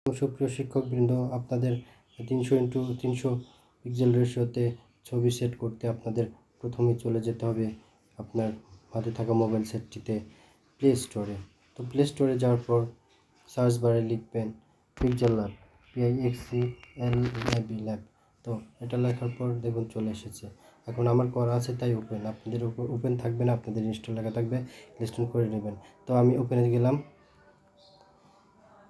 সুপ্রিয় শিক্ষকবৃন্দ, আপনাদের 300x300 pixel রেশিওতে ছবি সেট করতে আপনাদের প্রথমেই চলে যেতে হবে আপনার হাতে থাকা মোবাইল সেটটিতে প্লে স্টোরে। তো প্লে স্টোরে যাওয়ার পর সার্চ বারে লিখবেন পিক্সেল ল্যাব, PIXCLAB ল্যাব। তো এটা লেখার পর দেখুন চলে এসেছে। এখন আমার করা আছে তাই ওপেন, আপনাদের ওপেন থাকবে না, আপনাদের ইনস্টল লেখা থাকবে, ইনস্টল করে নেবেন। তো আমি ওপেনে গেলাম।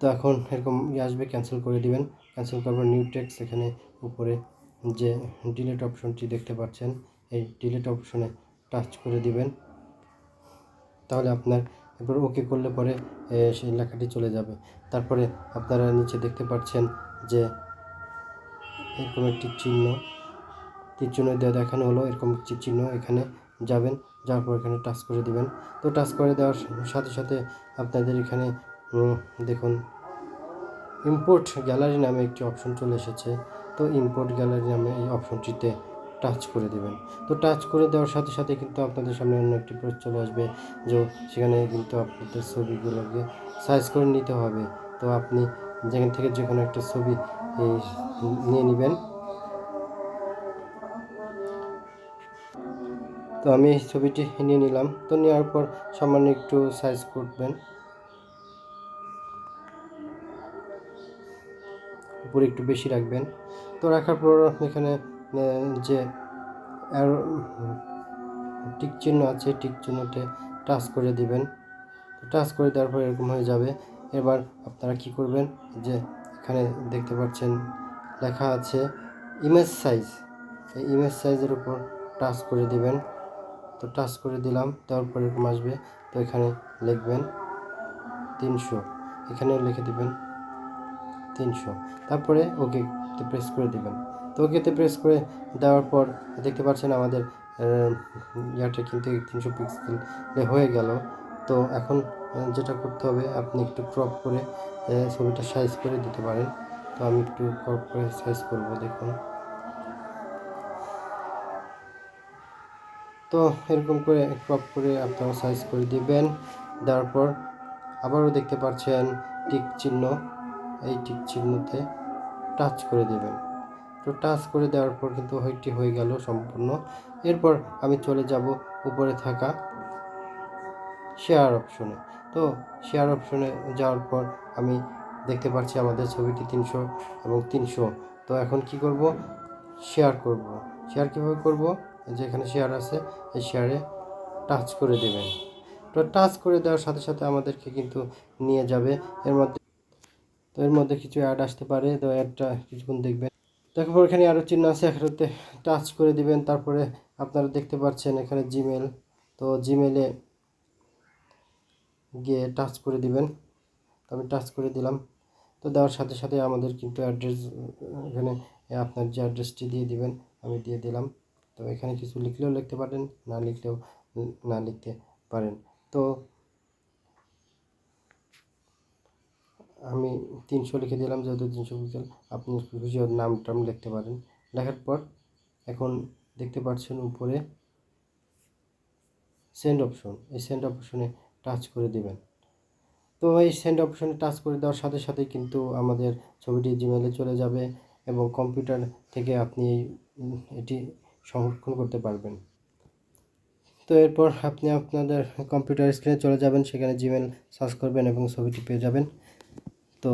তো এখন এরকম আসবে, ক্যান্সেল করে দিবেন। ক্যান্সেল করার পর নিউ টেক্সট, এখানে উপরে যে ডিলিট অপশনটি দেখতে পাচ্ছেন, এই ডিলিট অপশনে টাচ করে দিবেন। তাহলে আপনার এরপর ওকে করলে পরে সেই লেখাটি চলে যাবে। তারপরে আপনারা নিচে দেখতে পাচ্ছেন যে এরকম একটি চিহ্ন, তীর চিহ্ন দেওয়া দেখানো হলো, এরকম একটি চিহ্ন, এখানে যাবেন, যাওয়ার পর এখানে টাচ করে দিবেন। তো টাচ করে দেওয়ার সাথে সাথে আপনাদের এখানে দেখুন ইম্পোর্ট গ্যালারি নামে একটি অপশন চলে এসেছে। তো ইম্পোর্ট গ্যালারি নামে এই অপশনটিতে টাচ করে দেবেন। তো টাচ করে দেওয়ার সাথে সাথে কিন্তু আপনাদের সামনে অন্য একটি পেজ চলে আসবে, যে সেখানে কিন্তু আপনাদের ছবিগুলোকে সাইজ করে নিতে হবে। তো আপনি যেখান থেকে যে কোনো একটা ছবি নিয়ে নেবেন। তো আমি এই ছবিটি নিয়ে নিলাম। তো নেওয়ার পর সামান্য একটু সাইজ করবেন, উপরে একটু বেশি রাখবেন। তো রাখার পর আপনি এখানে যে টিক চিহ্ন আছে, টিক চিহ্নতে টাচ করে দিবেন। টাচ করে দেওয়ার পর এরকম হয়ে যাবে। এবার আপনারা কি করবেন, যে এখানে দেখতে পাচ্ছেন লেখা আছে ইমেজ সাইজ, এই ইমেজ সাইজের উপর টাচ করে দিবেন। তো টাচ করে দিলাম, তারপর এরকম আসবে। তো এখানে লিখবেন 300, এখানেও লিখে দিবেন 300, তারপরে ওকেতে প্রেস করে দিবেন। তো ওকেতে প্রেস করে দেওয়ার পর দেখতে পাচ্ছেন আমাদের ইয়াটা কিন্তু 300 পিক্সেল হয়ে গেল। তো এখন যেটা করতে হবে, আপনি একটু ক্রপ করে ছবিটা সাইজ করে দিতে পারেন। তো আমি একটু ক্রপ করে সাইজ করব, দেখুন। তো এরকম করে ক্রপ করে আপনারা সাইজ করে দিবেন। দেওয়ার পর আবারও দেখতে পাচ্ছেন টিক চিহ্ন, এই টিক চিহ্নতে টাচ করে দেবেন। তো টাচ করে দেওয়ার পর কিন্তু ওইটি হয়ে গেল সম্পূর্ণ। এরপর আমি চলে যাব উপরে থাকা শেয়ার অপশনে। তো শেয়ার অপশনে যাওয়ার পর আমি দেখতে পাচ্ছি আমাদের ছবিটি 300 এবং 300। তো এখন কি করব, শেয়ার করব। শেয়ার কীভাবে করব, যেখানে শেয়ার আছে এই শেয়ারে টাচ করে দেবেন। তো টাচ করে দেওয়ার সাথে সাথে আমাদেরকে কিন্তু নিয়ে যাবে এর মধ্যে কিছু অ্যাড আসতে পারে। তো অ্যাডটা কিছুক্ষণ দেখবেন। তারপর এখানে আরও চিহ্ন আছে, এখানেতে টাচ করে দিবেন। তারপরে আপনারা দেখতে পাচ্ছেন এখানে জিমেল, তো জিমেলে গিয়ে টাচ করে দিবেন। তো আমি টাচ করে দিলাম। তো দেওয়ার সাথে সাথে আমাদের কিন্তু অ্যাড্রেস, এখানে আপনার যে অ্যাড্রেসটি দিয়ে দিবেন, আমি দিয়ে দিলাম। তো এখানে কিছু লিখলেও লিখতে পারেন, না লিখলেও না লিখতে পারেন। তো আমি 300 লিখে দিলাম, যেহেতু 300 পিক্সেল। আপনি খুশি নাম টাম লিখতে পারেন। লেখার পর এখন দেখতে পাচ্ছেন উপরে সেন্ড অপশন, এই সেন্ড অপশনে টাচ করে দিবেন। তো এই সেন্ড অপশনে টাচ করে দেওয়ার সাথে সাথে কিন্তু আমাদের ছবিটি জিমেলে চলে যাবে এবং কম্পিউটার থেকে আপনি এটি সংরক্ষণ করতে পারবেন। তো এরপর আপনি আপনাদের কম্পিউটার স্ক্রিনে চলে যাবেন, সেখানে জিমেল সার্চ করবেন এবং ছবিটি পেয়ে যাবেন। তো